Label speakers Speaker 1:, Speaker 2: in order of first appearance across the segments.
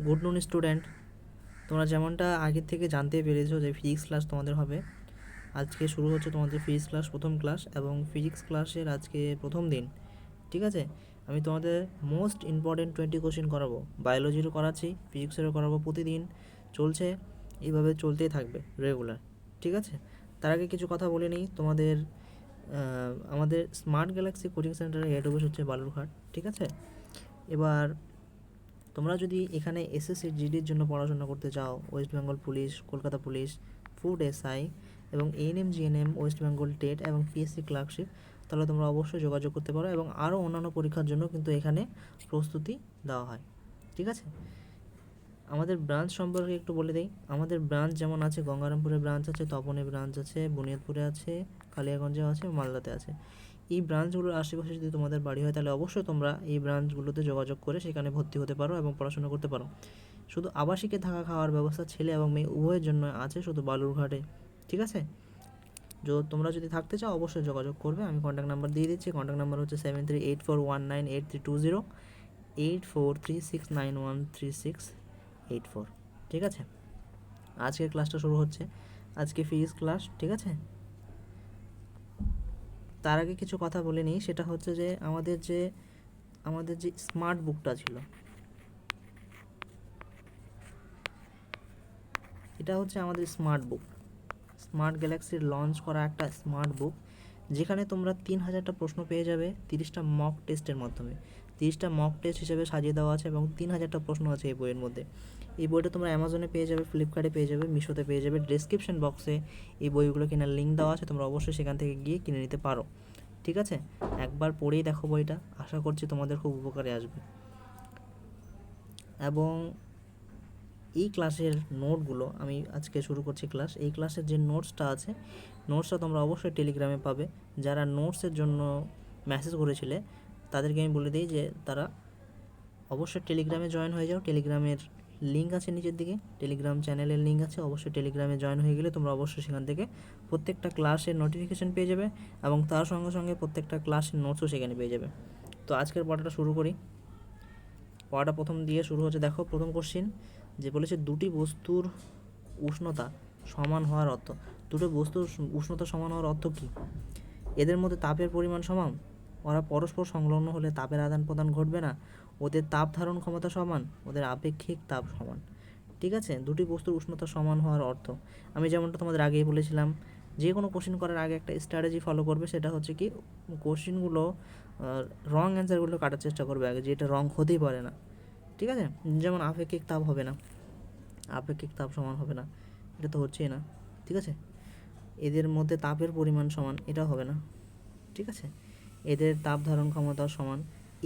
Speaker 1: Good নুন student, তোমরা যেমনটা আগের থেকে জানতে পেরেছো যে ফিজিক্স ক্লাস তোমাদের হবে। আজকে শুরু হচ্ছে তোমাদের ফিজিক্স ক্লাস, প্রথম ক্লাস, এবং ফিজিক্স ক্লাসের আজকে প্রথম দিন। ঠিক আছে, আমি তোমাদের মোস্ট ইম্পর্টেন্ট 20 কোশ্চেন করাবো। বায়োলজিরও করাচ্ছি, ফিজিক্সেরও করাবো, প্রতিদিন চলছে, এইভাবে চলতেই থাকবে রেগুলার। ঠিক আছে, তার আগে কিছু কথা বলে নিই। তোমাদের আমাদের স্মার্ট গ্যালাক্সি কোচিং সেন্টারের হেড অফিস হচ্ছে বালুরঘাট। ঠিক আছে, এবার তোমরা যদি এখানে এসএসসি জিডির জন্য পড়াশোনা করতে চাও, West Bengal police, Kolkata police, food SI এবং ANM GNM, West Bengal TET এবং পিএসসি ক্লার্কশিপ, তাহলে তোমরা অবশ্যই যোগাযোগ করতে পারো। এবং আরও অন্যান্য পরীক্ষার জন্য কিন্তু এখানে প্রস্তুতি দেওয়া হয়। ঠিক আছে, আমাদের ব্রাঞ্চ সম্পর্কে একটু বলে দিই। আমাদের ব্রাঞ্চ যেমন আছে, গঙ্গারামপুরে ব্রাঞ্চ আছে, তপনে ব্রাঞ্চ আছে, বুনিয়াদপুরে আছে, কালিয়াগঞ্জে আছে, মালদাতে আছে। এই ব্রাঞ্চগুলোর আশেপাশে যদি তোমাদের বাড়ি হয় তাহলে অবশ্যই তোমরা এই ব্রাঞ্চগুলোতে যোগাযোগ করে সেখানে ভর্তি হতে পারো এবং পড়াশোনা করতে পারো। শুধু আবাসিকে থাকা খাওয়ার ব্যবস্থা ছেলে এবং মেয়ে উভয়ের জন্য আছে শুধু বালুরঘাটে। ঠিক আছে, তোমরা যদি থাকতে চাও অবশ্যই যোগাযোগ করবে। আমি কন্ট্যাক্ট নাম্বার দিয়ে দিচ্ছি। কন্ট্যাক্ট নাম্বার হচ্ছে 7384198320, 8436913684। ঠিক আছে, আজকের ক্লাসটা শুরু হচ্ছে। আজকে ফিজিক্স ক্লাস। ঠিক আছে, তার আগে কিছু কথা বলে নিই। সেটা হচ্ছে যে আমাদের যে স্মার্ট বুকটা ছিল, এটা হচ্ছে আমাদের স্মার্ট বুক, স্মার্ট গ্যালাক্সির লঞ্চ করা একটা স্মার্ট বুক, যেখানে তোমরা 3000টা প্রশ্ন পেয়ে যাবে 30টা মক টেস্টের মাধ্যমে। 30টা মক টেস্ট হিসেবে সাজিয়ে দেওয়া আছে এবং 3000টা প্রশ্ন আছে এই বইয়ের মধ্যে। এই বইটা তোমরা অ্যামাজনে পেয়ে যাবে, ফ্লিপকার্টে পেয়ে যাবে, মিশোতে পেয়ে যাবে। ডেসক্রিপশন বক্সে এই বইগুলো কেনার লিঙ্ক দেওয়া আছে, তোমরা অবশ্যই সেখান থেকে গিয়ে কিনে নিতে পারো। ঠিক আছে, একবার পড়েই দেখো বইটা, আশা করছি তোমাদের খুব উপকারে আসবে। এবং এই ক্লাসের নোটগুলো আমি আজকে শুরু করছি ক্লাস। এই ক্লাসের যে নোটসটা আছে, নোটসটা তোমরা অবশ্যই টেলিগ্রামে পাবে। যারা নোটসের জন্য মেসেজ করেছিলে তাদেরকে আমি বলে দিই যে তারা অবশ্যই টেলিগ্রামে জয়েন হয়ে যাও। টেলিগ্রামের লিঙ্ক আছে নিচের দিকে, টেলিগ্রাম চ্যানেলের লিঙ্ক আছে। অবশ্যই টেলিগ্রামে জয়েন হয়ে গেলে তোমরা অবশ্যই সেখান থেকে প্রত্যেকটা ক্লাসের নোটিফিকেশান পেয়ে যাবে এবং তার সঙ্গে সঙ্গে প্রত্যেকটা ক্লাসের নোটসও সেখানে পেয়ে যাবে। তো আজকের পড়াটা শুরু করি। পড়াটা প্রথম দিয়ে শুরু হচ্ছে। দেখো, প্রথম কোশ্চিন যে বলেছে দুটি বস্তুর উষ্ণতা সমান হওয়ার অর্থ। দুটো বস্তুর উষ্ণতা সমান হওয়ার অর্থ কী? এদের মধ্যে তাপের পরিমাণ সমান, ওরা পরস্পর সংলগ্ন হলে তাপের আদান প্রদান ঘটবে না, ওদের তাপ ধারণ ক্ষমতা সমান, ওদের আপেক্ষিক তাপ সমান। ঠিক আছে, দুটি বস্তুর উষ্ণতা সমান হওয়ার অর্থ আমি যেমনটা তোমাদের আগেই বলেছিলাম, যে কোনো কোশ্চিন করার আগে একটা স্ট্র্যাটেজি ফলো করবে। সেটা হচ্ছে কি, কোশ্চিনগুলো রং অ্যান্সারগুলো কাটার চেষ্টা করবে আগে, যে এটা রং হতেই পারে না। ঠিক আছে, যেমন আপেক্ষিক তাপ হবে না, আপেক্ষিক তাপ সমান হবে না, এটা তো হচ্ছেই না। ঠিক আছে, এদের মধ্যে তাপের পরিমাণ সমান, এটাও হবে না। ঠিক আছে, এদের তাপ ধারণ ক্ষমতা সমান,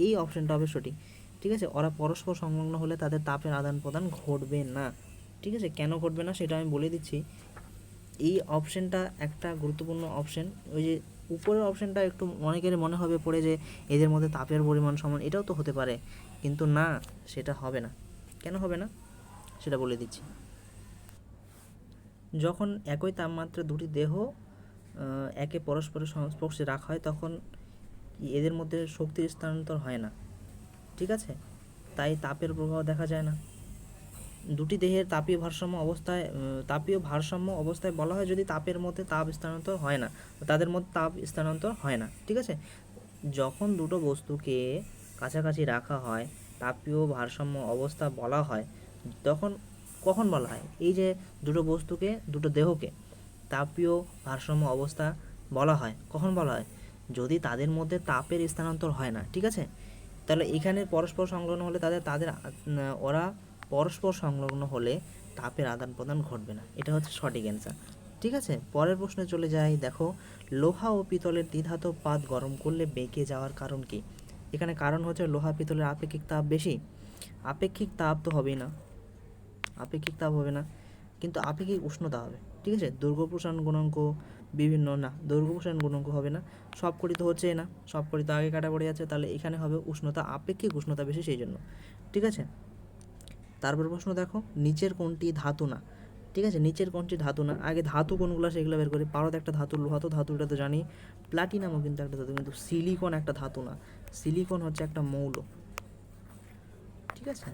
Speaker 1: এই অপশানটা হবে সঠিক। ঠিক আছে, ওরা পরস্পর সংলগ্ন হলে তাদের তাপের আদান প্রদান ঘটবে না। ঠিক আছে, কেন ঘটবে না সেটা আমি বলে দিচ্ছি। এই অপশানটা একটা গুরুত্বপূর্ণ অপশান। ওই যে উপরের অপশানটা একটু অনেকের মনে হবে পড়ে যে এদের মধ্যে তাপের পরিমাণ সমান, এটাও তো হতে পারে, কিন্তু না, সেটা হবে না। কেন হবে না সেটা বলে দিচ্ছি। যখন একই তাপমাত্রা দুটি দেহ একে পরস্পরের সংস্পর্শে রাখা হয় তখন এদের মধ্যে শক্তির স্থানান্তর হয় না। ঠিক আছে, তাই তাপের প্রভাব দেখা যায় না। দুটি দেহের তাপীয় ভারসাম্য অবস্থায় বলা হয় যদি তাপের মধ্যে তাপ স্থানান্তর হয় না, তাদের মধ্যে তাপ স্থানান্তর হয় না। ঠিক আছে, যখন দুটো বস্তুকে কাছাকাছি রাখা হয় তাপীয় ভারসাম্য অবস্থা বলা হয়, তখন কখন বলা হয়? এই যে দুটো বস্তুকে, দুটো দেহকে তাপীয় ভারসাম্য অবস্থা বলা হয়, কখন বলা হয়? যদি তাদের মধ্যে তাপের স্থানান্তর হয় না। ঠিক আছে, তাহলে এখানে পরস্পর সংলগ্ন হলে ওরা পরস্পর সংলগ্ন হলে তাপের আদান প্রদান ঘটবে না। এটা হচ্ছে সঠিক অ্যান্সার। ঠিক আছে, পরের প্রশ্নে চলে যাই। দেখো, লোহা ও পিতলের দ্বিধাতব পাত গরম করলে বেঁকে যাওয়ার কারণ কি? এখানে কারণ হচ্ছে লোহা পিতলের আপেক্ষিক তাপ বেশি। আপেক্ষিক তাপ তো হবেই না, আপেক্ষিক তাপ হবে না, কিন্তু আপেক্ষিক উষ্ণতা হবে। ঠিক আছে, দৈর্ঘ্য প্রসারণ গুণাঙ্ক বিভিন্ন না, দৈর্ঘ্য প্রসারণ গুণাঙ্ক হবে না, সব কটি তো হচ্ছেই না, সব কটি তো আগে কাটা পড়ে যাচ্ছে, তাহলে এখানে হবে উষ্ণতা, আপেক্ষিক উষ্ণতা বেশি, সেই জন্য। ঠিক আছে, তারপর প্রশ্ন দেখো, নিচের কোনটি ধাতু না? ঠিক আছে, নিচের কোনটি ধাতু না? আগে ধাতু কোনগুলো সেগুলো বের করি। পারদ একটা ধাতু, লোহা তো ধাতু, এটা তো জানি। প্লাটিনামও কিন্তু একটা ধাতু, কিন্তু সিলিকন একটা ধাতু না। সিলিকন হচ্ছে একটা মৌল। ঠিক আছে,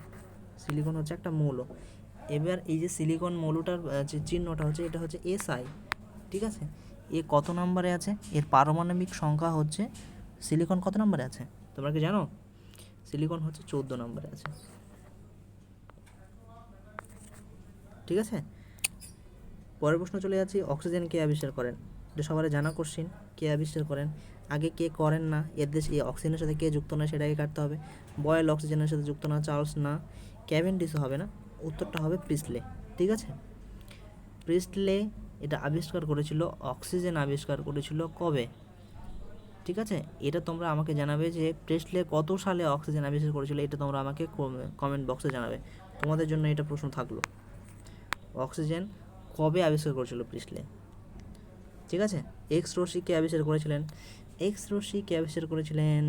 Speaker 1: সিলিকন হচ্ছে একটা মৌল। এবার এই যে সিলিকন মৌলটার যে চিহ্নটা হচ্ছে এটা হচ্ছে SI, ঠিক আছে। এ কত নম্বরে আছে? এর পারমাণবিক সংখ্যা হচ্ছে, সিলিকন কত নম্বরে আছে তোমরা কি জানো? সিলিকন হচ্ছে 14 নম্বরে আছে, ঠিক আছে। পরের প্রশ্ন চলে যাচ্ছি, অক্সিজেন কে আবিষ্কার করেন? এটা সবার জানা কোশ্চিন, কে আবিষ্কার করেন। আগে কে করেন না, এর দেশে এই অক্সিজেনের সাথে কে যুক্ত না সেটাকে কাটতে হবে। বয়েল অক্সিজেনের সাথে যুক্ত না, চার্লস না, ক্যাভেন্ডিশও হবে না, উত্তরটা হবে প্রিস্টলে, ঠিক আছে। প্রিস্টলে এটা আবিষ্কার করেছিল, অক্সিজেন আবিষ্কার করেছিল কবে, ঠিক আছে। এটা তোমরা আমাকে জানাবে যে প্রিস্টলে কত সালে অক্সিজেন আবিষ্কার করেছিল, এটা তোমরা আমাকে কমেন্ট বক্সে জানাবে। তোমাদের জন্য এটা প্রশ্ন থাকলো, অক্সিজেন কবে আবিষ্কার করেছিল প্রিস্টলে, ঠিক আছে। এক্স রশ্মি কে আবিষ্কার করেছিলেন? এক্স রশ্মি কে আবিষ্কার করেছিলেন?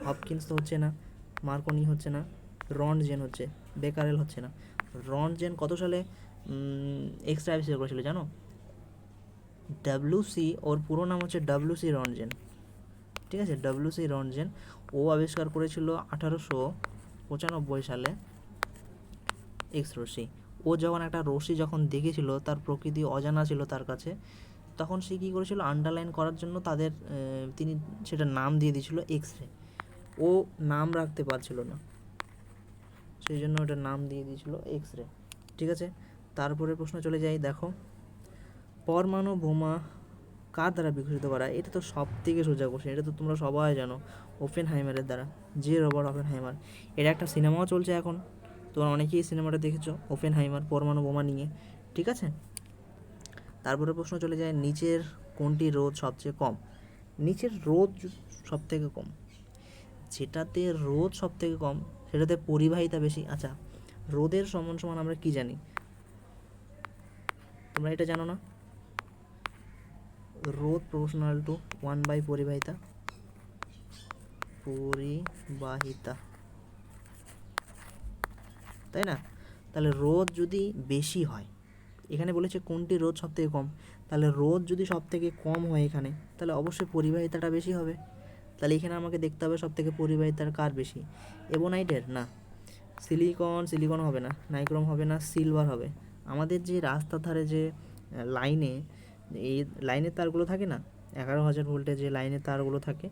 Speaker 1: হপকিন্স তো হচ্ছে না, মার্কনি হচ্ছে না, রন্টজেন হচ্ছে, বেকারেল হচ্ছে না। রন্টজেন কত সালে এক্স রে আবিষ্কার করেছিল জানো? WC, ওর পুরো নাম হচ্ছে WC রন্টজেন, ঠিক আছে। WC রন্টজেন ও আবিষ্কার করেছিল 1895 সালে এক্স রশ্মি। ও যখন একটা রশ্মি যখন দেখেছিল, তার প্রকৃতি অজানা ছিল তার কাছে, তখন সে কী করেছিল, আন্ডারলাইন করার জন্য তিনি সেটা নাম দিয়ে দিয়েছিল এক্স রে। ও নাম রাখতে পারছিল না, সেই জন্য ওটার নাম দিয়ে দিয়েছিল এক্স রে, ঠিক আছে। তারপরে প্রশ্ন চলে যাই, দেখো পরমাণু বোমা কার দ্বারা বিকশিত করা? এটা তো সব থেকে সোজা কোশ্চেন, এটা তো তোমরা সবাই জানো, ওপেনহাইমারের দ্বারা, যে রবার্ট ওপেনহাইমার। এটা একটা সিনেমাও চলছে এখন, তোমরা অনেকেই সিনেমাটা দেখেছো, ওপেনহাইমার পরমাণু বোমা নিয়ে, ঠিক আছে। তারপরে প্রশ্ন চলে যায়, নিচের কোনটি রোধ সবচেয়ে কম? নিচের রোধ সব থেকে কম, যেটাতে রোধ সব থেকে কম সেটাতে পরিবাহিতা বেশি। আচ্ছা, রোধের সমান সমান আমরা কি জানি, তোমরা এটা জানো না? রোধ প্রপোর্শনাল টু 1 বাই পরিবাহিতা, পরিবাহিতা, তাই না? তাহলে রোধ যদি বেশি হয়, এখানে বলেছে কোনটি রোধ সব থেকে কম, তাহলে রোধ যদি সব থেকে কম হয় এখানে, তাহলে অবশ্যই পরিবাহিতাটা বেশি হবে। তাহলে এখানে আমাকে দেখতে হবে সব থেকে পরিবাহিতার কার বেশি, এবোনাইটের না, সিলিকন হবে না, নাইক্রোম হবে না, সিলভার হবে। আমাদের যে রাস্তার ধারে যে লাইনে, এই লাইনের তারগুলো থাকে না, 11,000 ভোল্টের যে লাইনের তারগুলো থাকে,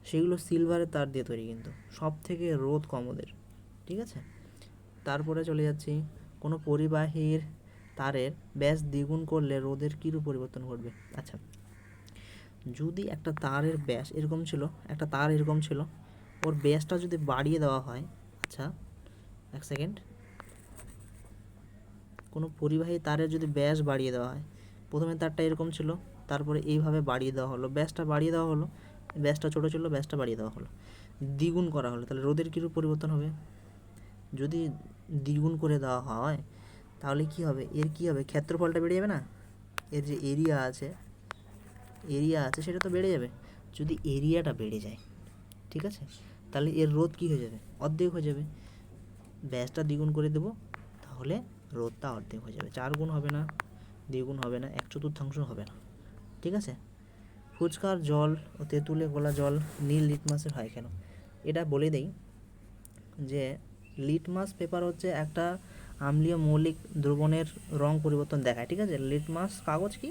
Speaker 1: সেগুলো সিলভারের তার দিয়ে তৈরি, কিন্তু সব থেকে রোধ কম ওদের, ঠিক আছে। তারপরে চলে যাচ্ছি, কোনো পরিবাহীর তারের ব্যাস দ্বিগুণ করলে রোধের কীরূপ পরিবর্তন ঘটবে? আচ্ছা, যদি একটা তারের ব্যাস এরকম ছিল, একটা তার এরকম ছিল, ওর ব্যাসটা যদি বাড়িয়ে দেওয়া হয়, আচ্ছা এক সেকেন্ড, কোনো পরিবাহী তারের যদি ব্যাস বাড়িয়ে দেওয়া হয়, প্রথমে তারটা এরকম ছিল, তারপরে এইভাবে বাড়িয়ে দেওয়া হলো, ব্যাসটা বাড়িয়ে দেওয়া হলো, ব্যাসটা ছোটো ছিল, ব্যাসটা বাড়িয়ে দেওয়া হলো, দ্বিগুণ করা হলো, তাহলে রোধের কীরূপ পরিবর্তন হবে? যদি দ্বিগুণ করে দেওয়া হয় তাহলে কি হবে, এর কি হবে, ক্ষেত্রফলটা বেড়ে যাবে না, এর যে এরিয়া আছে সেটা তো বেড়ে যাবে। যদি এরিয়াটা বেড়ে যায়, ঠিক আছে, তাহলে এর রোধ কী হয়ে যাবে, অর্ধেক হয়ে যাবে। ব্যাসটা দ্বিগুণ করে দেবো, তাহলে রোধটা অর্ধেক হয়ে যাবে, 4 গুণ হবে না, দ্বিগুণ হবে না, 1/4 হবে না, ঠিক আছে। ফুচকার জল ও তেঁতুলে গোলা জল নীল লিটমাসের হয় কেন? এটা বলে দেই যে লিটমাস পেপার হচ্ছে একটা আম্লীয় মৌলিক দ্রবণের রং পরিবর্তন দেখায়, ঠিক আছে। লিটমাস কাগজ কি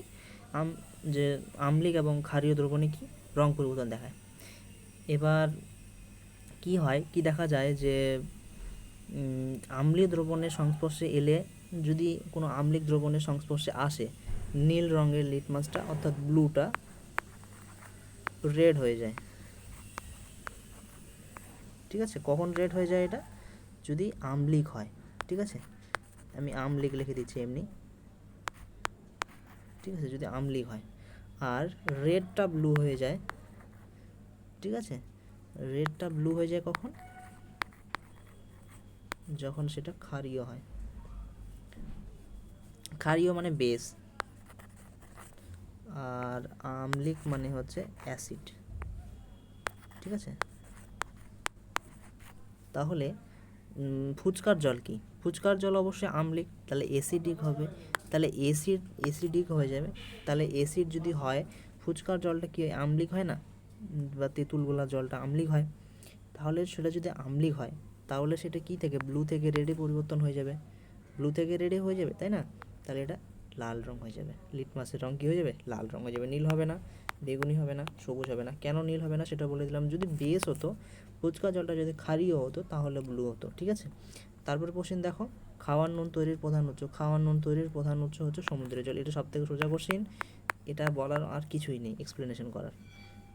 Speaker 1: যে আম্লিক এবং ক্ষারীয় দ্রবণে কি রং পরিবর্তন দেখায়। এবার কি হয়, কি দেখা যায় যে আম্লীয় দ্রবণের সংস্পর্শে এলে, যদি কোনো আম্লিক দ্রবণের সংস্পর্শে আসে, নীল রঙের লিটমাসটা অর্থাৎ ব্লুটা রেড হয়ে যায়, ঠিক আছে। কখন রেড হয়ে যায় এটা? যদি আম্লিক হয়, ঠিক আছে। আমি আম্লিক লিখে দিচ্ছি এমনি, ঠিক আছে, যদি আম্লিক হয়। আর রেডটা ব্লু হয়ে যায়, ঠিক আছে। রেডটা ব্লু হয়ে যায় কখন? যখন সেটা ক্ষারীয় হয়। ক্ষারীয় মানে বেস, আর আম্লিক মানে হচ্ছে অ্যাসিড, ঠিক আছে। তাহলে ফুচকার জল কি? ফুচকার জল অবশ্যই আম্লিক, তাহলে অ্যাসিডিক হবে, তাহলে অ্যাসিডিক হয়ে যাবে। তাহলে অ্যাসিড যদি হয়, ফুচকার জলটা কি আম্লিক হয় না, বা তেঁতুল গোলা জলটা আম্লিক হয়, তাহলে সেটা যদি আম্লিক হয়, তাহলে সেটা কি থেকে ব্লু থেকে রেডে পরিবর্তন হয়ে যাবে, ব্লু থেকে রেডে হয়ে যাবে, তাই না? তাহলে এটা লাল রং হয়ে যাবে, লিটমাসের রং কী হয়ে যাবে, লাল রং হয়ে যাবে। নীল হবে না, বেগুনি হবে না, সবুজ হবে না। কেন নীল হবে না সেটা বলে দিলাম। যদি বেস হতো, ফুচকা জলটা যদি ক্ষারীয় হতো তাহলে ব্লু হতো, ঠিক আছে? তারপরে কোশ্চেন দেখো, খাওয়ার নুন তৈরির প্রধান উৎস, খাওয়ার নুন তৈরির প্রধান উৎস হচ্ছে সমুদ্রের জল। এটা সবথেকে সোজা কোশ্চেন, এটা বলার আর কিছুই নেই এক্সপ্লেনেশন করার।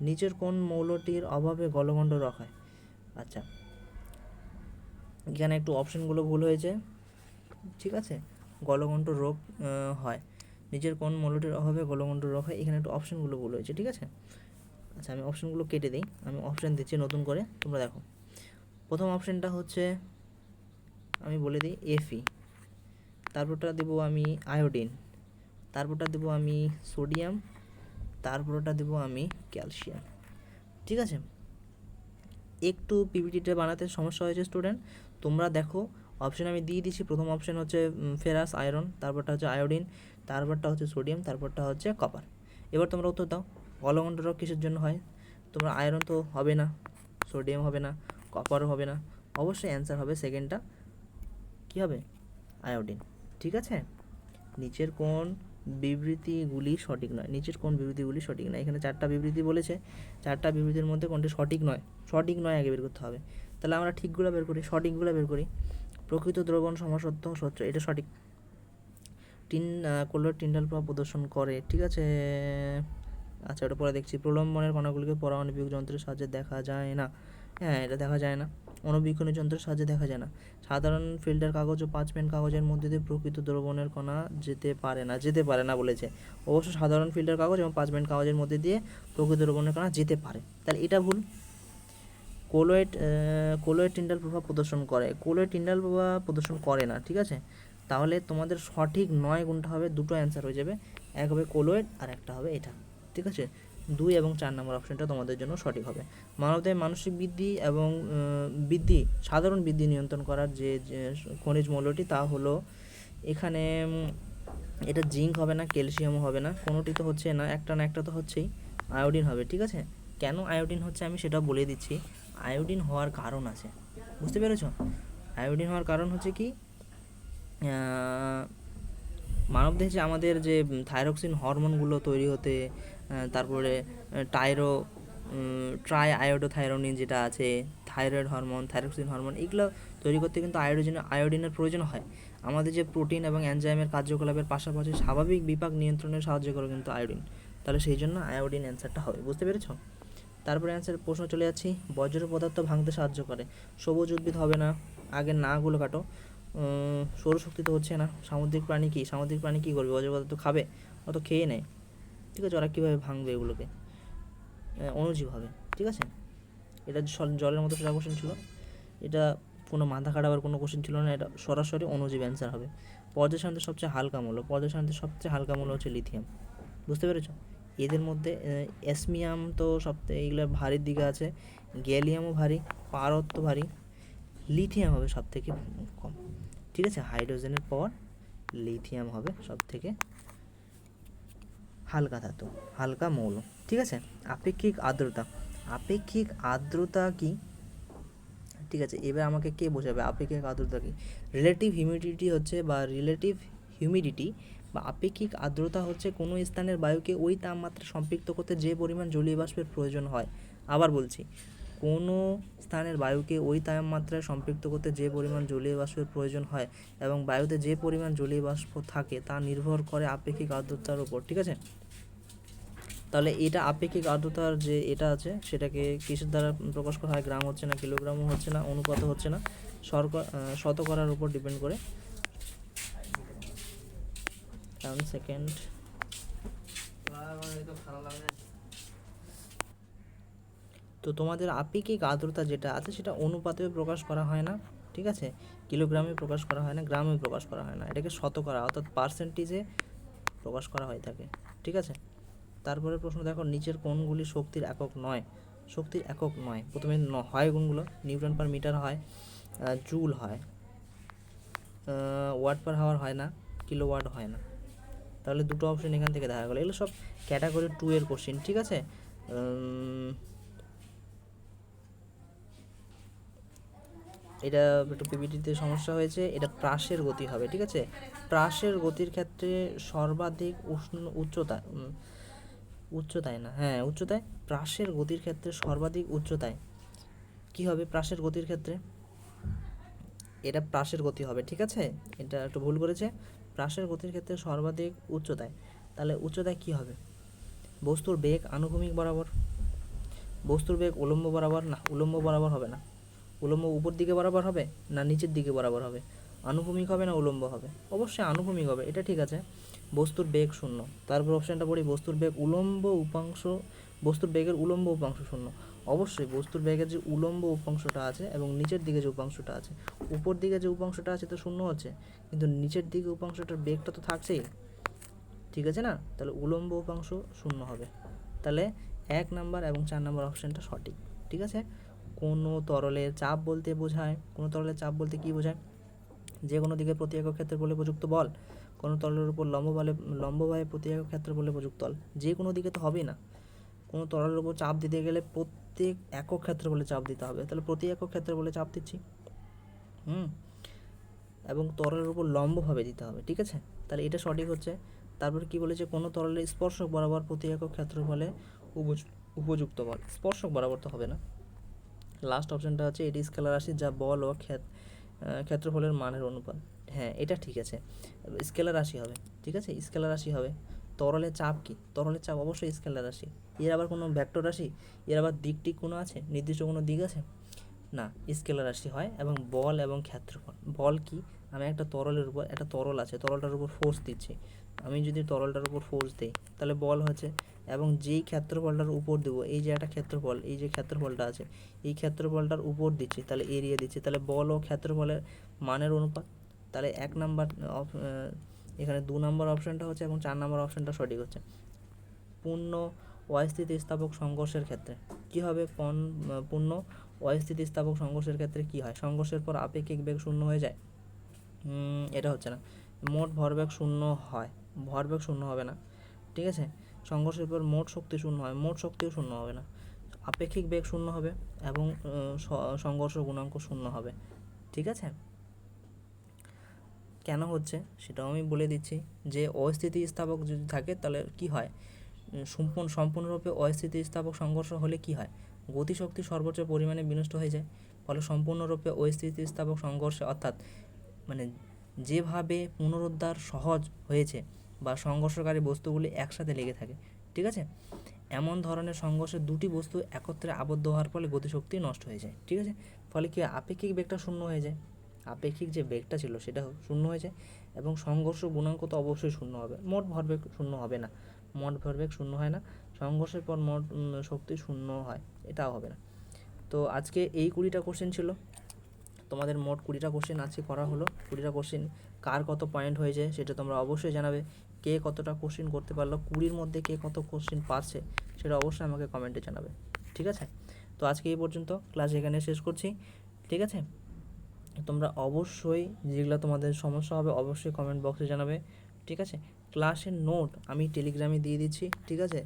Speaker 1: নিচের কোন মৌলটির অভাবে গলগণ্ড রোগ হয়? আচ্ছা, এখানে একটু অপশনগুলো ভুল হয়েছে, ঠিক আছে? গলগণ্ড রোগ হয়, নিচের কোন মৌলটির অভাবে গলগণ্ড রোগ হয়, এখানে একটু অপশনগুলো ভুল হয়েছে, ঠিক আছে? আচ্ছা, আমি অপশনগুলো কেটে দিই, আমি অপশান দিচ্ছি নতুন করে, তোমরা দেখো। প্রথম অপশানটা হচ্ছে, আমি বলে দিই, এফি। তারপরটা দেবো আমি আয়োডিন, তারপরটা দেবো আমি সোডিয়াম, তারপরটা দেবো আমি ক্যালসিয়াম, ঠিক আছে? একটু পিপিটিটা বানাতে সমস্যা হয়েছে স্টুডেন্ট, তোমরা দেখো অপশান আমি দিয়ে দিচ্ছি। প্রথম অপশান হচ্ছে ফেরাস আয়রন, তারপরটা হচ্ছে আয়োডিন, তারপরটা হচ্ছে সোডিয়াম, তারপরটা হচ্ছে কপার। এবার তোমরা উত্তর দাও, গলগণ্ড রোগ কিসের জন্য হয়? তোমরা আয়রন তো হবে না, সোডিয়াম হবে না, কপারও হবে না, অবশ্যই অ্যান্সার হবে সেকেন্ডটা, কী হবে, আয়োডিন, ঠিক আছে? নিচের কোন বিবৃতিগুলি সঠিক নয়, নিচের কোন বিবৃতিগুলি সঠিক নয়? এখানে 4টা বিবৃতি বলেছে, 4টা বিবৃতির মধ্যে কোনটি সঠিক নয়? সঠিক নয় আগে বের করতে হবে। তাহলে আমরা ঠিকগুলো বের করি, সঠিকগুলো বের করি। প্রকৃত দ্রবণ সমসত্ব সত্য, এটা সঠিক। কোলোয়েড টিন্ডাল প্রভাব প্রদর্শন করে, ঠিক আছে? আচ্ছা, ওটা পরে দেখছি। প্রলম্বনের কণাগুলিকে পরাণবিক যন্ত্রের সাহায্যে দেখা যায় না, হ্যাঁ এটা দেখা যায় না। অণুবীক্ষণী যন্ত্রের সাহায্যে দেখা যায় না। সাধারণ ফিল্টার কাগজ ও 5 পেন কাগজের মধ্যে দিয়ে প্রকৃত দ্রবণের কণা যেতে পারে না বলেছে। অবশ্য সাধারণ ফিল্টার কাগজ এবং 5 পেন কাগজের মধ্যে দিয়ে প্রকৃত দ্রবণের কণা যেতে পারে, তাহলে এটা ভুল। কোলোয়েড টিন্ডাল প্রভাব প্রদর্শন করে, কোলোয়েড টিন্ডাল প্রভাব প্রদর্শন করে না, ঠিক আছে? তাহলে তোমাদের সঠিক নয় গুণটা হবে, দুটো অ্যান্সার হয়ে যাবে, এক হবে কোলোয়েড আর একটা হবে এটা, ঠিক আছে? 2 এবং 4 নম্বর অপশনটা তোমাদের জন্য সঠিক হবে। মানবদেহে মানসিক বৃদ্ধি এবং সাধারণ বৃদ্ধি নিয়ন্ত্রণ করার যে খনিজ মৌলটি, তা হলো এখানে এটা জিঙ্ক হবে না, ক্যালসিয়ামও হবে না, কোনোটি তো হচ্ছে না, একটা না একটা তো হচ্ছেই, আয়োডিন হবে, ঠিক আছে? কেন আয়োডিন হচ্ছে আমি সেটা বলে দিচ্ছি। আয়োডিন হওয়ার কারণ আছে, বুঝতে পেরেছ? আয়োডিন হওয়ার কারণ হচ্ছে কি, মানবদেহে যে আমাদের যে থাইরক্সিন হরমোনগুলো তৈরি হতে, তারপরে ট্রাই আয়োডোথাইরোনিন যেটা আছে, থাইরয়েড হরমোন, থাইরক্সিন হরমোন, এগুলো তৈরি করতে কিন্তু আয়োডিনের প্রয়োজন হয়। আমাদের যে প্রোটিন এবং এনজাইমের কার্যকলাপের পাশাপাশি স্বাভাবিক বিপাক নিয়ন্ত্রণে সাহায্য করে কিন্তু আয়োডিন, তাহলে সেই জন্য আয়োডিন অ্যান্সারটা হবে, বুঝতে পেরেছ? তারপরে অ্যান্সার প্রশ্ন চলে যাচ্ছি, বজ্র পদার্থ ভাঙতে সাহায্য করে, সবুজ উদ্ভিদ হবে না, আগের নাগুলো কাটো। সৌরশক্তি তো হচ্ছে না। সামুদ্রিক প্রাণী কী করবে, বজ্র পদার্থ খাবে, অত খেয়ে নেয়, ঠিক আছে? ওরা কীভাবে ভাঙবে এগুলোকে? অণুজীব হবে, ঠিক আছে? এটা জলের মতো সোজা কোশ্চেন ছিল, এটা কোনো মাথা খাটাবার কোনো কোশ্চেন ছিল না, এটা সরাসরি অণুজীব অ্যান্সার হবে। পর্যায় সারণীতে সবচেয়ে হালকা মৌল হচ্ছে লিথিয়াম, বুঝতে পেরেছো? এদের মধ্যে অ্যাসমিয়াম তো এগুলো ভারীর দিকে আছে, গ্যালিয়ামও ভারী, পারদ ভারী, লিথিয়াম হবে সব থেকে কম, ঠিক আছে? হাইড্রোজেনের পর লিথিয়াম হবে সব থেকে হালকা ধাতু, হালকা মৌল, ঠিক আছে? আপেক্ষিক আর্দ্রতা কি, ঠিক আছে? এবার আমাকে কে বোঝাবে আপেক্ষিক আর্দ্রতা কি? রিলেটিভ হিউমিডিটি বা আপেক্ষিক আর্দ্রতা হচ্ছে কোনো স্থানের বায়ুকে ওই তাপমাত্রা সম্পৃক্ত করতে যে পরিমাণ জলীয় বাষ্পের প্রয়োজন হয়। আবার বলছি, কোনো স্থানের বায়ুকে ওই তাপমাত্রায় সম্পৃক্ত করতে যে পরিমাণ জলীয় বাষ্পের প্রয়োজন হয় এবং বায়ুতে যে পরিমাণ জলীয় বাষ্প থাকে তা নির্ভর করে আপেক্ষিক আর্দ্রতার উপর, ঠিক আছে? তাহলে এটা আপেক্ষিক আর্দ্রতার যে এটা আছে সেটাকে কিসের দ্বারা প্রকাশ করা হয়? গ্রাম হচ্ছে না, কিলোগ্রামও হচ্ছে না, অনুপাত হচ্ছে না, শতকরার উপর ডিপেন্ড করে। 1 সেকেন্ড, তো তোমাদের আপেক্ষিক আর্দ্রতা যেটা আছে সেটা অনুপাতেও প্রকাশ করা হয় না, ঠিক আছে? কিলোগ্রামে প্রকাশ করা হয় না, গ্রামে প্রকাশ করা হয় না, এটাকে শতকরা অর্থাৎ পার্সেন্টেজে প্রকাশ করা হয়ে থাকে, ঠিক আছে? তারপরে প্রশ্ন দেখো, নিচের কোনগুলি শক্তির একক নয়? প্রথমে হয় কোনগুলো? নিউটন পার মিটার হয়, জুল হয়, ওয়াট পার হাওয়ার হয় না, কিলোওয়াট হয় না। তাহলে দুটো অপশন এখান থেকে দেখা গেলো, এগুলো সব ক্যাটাগরি 2 এর কোশ্চেন, ঠিক আছে? এটা একটু পিপিটিতে সমস্যা হয়েছে, এটা প্রাসের গতি হবে, ঠিক আছে। প্রাসের গতির ক্ষেত্রে সর্বাধিক উচ্চতায় না, হ্যাঁ উচ্চতায়, প্রাসের গতির ক্ষেত্রে সর্বাধিক উচ্চতায় কি হবে? প্রাসের গতির ক্ষেত্রে এটা প্রাসের গতি হবে, ঠিক আছে, এটা একটু ভুল করেছে। প্রাসের গতির ক্ষেত্রে সর্বাধিক উচ্চতায়, তাহলে উচ্চতায় কি হবে? বস্তুর বেগ আনুভূমিক বরাবর, বস্তুর বেগ উলম্ব বরাবর, না উলম্ব বরাবর হবে না। উলম্ব উপর দিকে বরাবর হবে না নিচের দিকে বরাবর হবে? আনুভূমিক হবে না উলম্ব হবে? অবশ্যই আনুভূমিক হবে, এটা ঠিক আছে। বস্তুর বেগ শূন্য, তারপর অপশানটা পড়ি বস্তুর বেগ উলম্ব উপাংশ, বস্তুর বেগের উলম্ব উপাংশ শূন্য। অবশ্যই বস্তুর বেগের যে উলম্ব উপাংশটা আছে এবং নিচের দিকে যে উপাংশটা আছে, উপর দিকে যে উপাংশটা আছে তো শূন্য হচ্ছে, কিন্তু নিচের দিকে উপাংশটার বেগটা তো থাকছেই, ঠিক আছে না? তাহলে উলম্ব উপাংশ শূন্য হবে। তাহলে 1 নাম্বার এবং 4 নাম্বার অপশানটা সঠিক, ঠিক আছে। কোনো তরলের চাপ বলতে বোঝায়, কোনো তরলের চাপ বলতে কী বোঝায়? যে কোনো দিকে প্রতি একক ক্ষেত্রফলে প্রযুক্ত বল। কোনো তরলের উপর লম্বভাবে প্রতি একক ক্ষেত্রফলে প্রযুক্ত বল, যে কোনো দিকে তো হবেই না। কোনো তরলের উপর চাপ দিতে গেলে প্রত্যেক একক ক্ষেত্রফলে চাপ দিতে হবে, তাহলে প্রতি একক ক্ষেত্রফলে চাপ দিচ্ছি, এবং তরলের উপর লম্বভাবে দিতে হবে, ঠিক আছে, তাহলে এটা সঠিক হচ্ছে। তারপর কি বলেছে? কোনো তরলের স্পর্শক বরাবর প্রতি একক ক্ষেত্রফলে উপযুক্ত বল, স্পর্শক বরাবর তো হবে না। লাস্ট অপশানটা হচ্ছে এটি স্কেলার রাশি যা বল ও ক্ষেত্রফলের মানের অনুপাত। হ্যাঁ এটা ঠিক আছে, স্কেলার রাশি হবে, ঠিক আছে, স্কেলার রাশি হবে। তরলের চাপ কি? তরলের চাপ অবশ্যই স্কেলার রাশি। এর আবার কোনো ভেক্টর রাশি, এর আবার দিক টিক কোনো আছে, নির্দিষ্ট কোনো দিক আছে না, স্কেলার রাশি হয়। এবং বল এবং ক্ষেত্রফল, বল কি? আমি একটা তরলের উপর, একটা তরল আছে, তরলটার উপর ফোর্স দিচ্ছি, আমি যদি তরলটার উপর ফোর্স দিই তাহলে বল হচ্ছে, এবং যেই ক্ষেত্রফলটার উপর দেবো, এই যে একটা ক্ষেত্রফল, এই যে ক্ষেত্রফলটা আছে, এই ক্ষেত্রফলটার উপর দিচ্ছি, তাহলে এরিয়া দিচ্ছি, তাহলে বল ও ক্ষেত্রফলের মানের অনুপাত। তাহলে 1 নাম্বার এখানে 2 নাম্বার অপশানটা হচ্ছে এবং 4 নাম্বার অপশানটা সঠিক হচ্ছে। পূর্ণ অস্থিতিস্থাপক সংঘর্ষের ক্ষেত্রে কি হবে? পূর্ণ অস্থিতিস্থাপক সংঘর্ষের ক্ষেত্রে কি হয়? সংঘর্ষের পর আপেক্ষিক বেগ শূন্য হয়ে যায়, এটা হচ্ছে না। মোট ভরবেগ শূন্য হয়, ভরবেগ শূন্য হবে না, ঠিক আছে। সংঘর্ষের পর মোট শক্তি শূন্য হয়, মোট শক্তিও শূন্য হবে না। আপেক্ষিক বেগ শূন্য হবে এবং সংঘর্ষ গুণাঙ্ক শূন্য হবে, ঠিক আছে। কেন হচ্ছে সেটাও আমি বলে দিচ্ছি, যে অস্থিতিস্থাপক যদি থাকে তাহলে কি হয়? সম্পূর্ণরূপে অস্থিতিস্থাপক সংঘর্ষ হলে কি হয়? গতিশক্তি সর্বোচ্চ পরিমাণে বিনষ্ট হয়ে যায়। ফলে সম্পূর্ণরূপে অস্থিতিস্থাপক সংঘর্ষে, অর্থাৎ মানে যেভাবে পুনরুদ্ধার সহজ হয়েছে বা সংঘর্ষকারী বস্তুগুলি একসাথে লেগে থাকে, ঠিক আছে, এমন ধরনের সংঘর্ষে দুটি বস্তু একত্রে আবদ্ধ হওয়ার ফলে গতিশক্তি নষ্ট হয়ে যায়, ঠিক আছে। ফলে কি আপেক্ষিক বেগটা শূন্য হয়ে যায়, আপেক্ষিক যে বেগটা ছিল সেটা শূন্য হয়ে যায়, এবং সংঘর্ষ গুণাঙ্ক তো অবশ্যই শূন্য হবে। মোট ভরবেগ শূন্য হবে না, মোট ভরবেগ শূন্য হয় না, সংঘর্ষের পর মোট শক্তি শূন্য হয়, এটাও হবে না। তো আজকে এই 20টা কোশ্চেন ছিল, তোমাদের মোট 20টা কোশ্চেন আজকে করা হলো। 20টা কোশ্চেন কার কত পয়েন্ট হয়েছে সেটা তোমরা অবশ্যই জানাবে। কে কতটা কোশ্চেন করতে পারলো, 20-র মধ্যে কে কত কোশ্চেন পারছে সেটা অবশ্যই আমাকে কমেন্টে জানাবে, ঠিক আছে। তো আজকে এই পর্যন্ত, ক্লাস এখানে শেষ করছি, ঠিক আছে। তোমরা অবশ্যই যেগুলো তোমাদের সমস্যা হবে অবশ্যই কমেন্ট বক্সে জানাবে, ঠিক আছে। ক্লাসের নোট আমি টেলিগ্রামে দিয়ে দিচ্ছি, ঠিক আছে।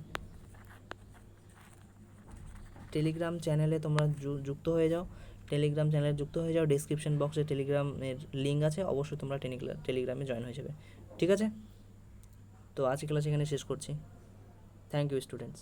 Speaker 1: টেলিগ্রাম চ্যানেলে তোমরা যুক্ত হয়ে যাও, টেলিগ্রাম চ্যানেলে যুক্ত হয়ে যাও, ডেসক্রিপশন বক্সে টেলিগ্রামের লিঙ্ক আছে, অবশ্যই তোমরা টেলিগ্রামে জয়েন হয়ে যাবে, ঠিক আছে। তো আজকে ক্লাস এখানে শেষ করছি। Thank you students.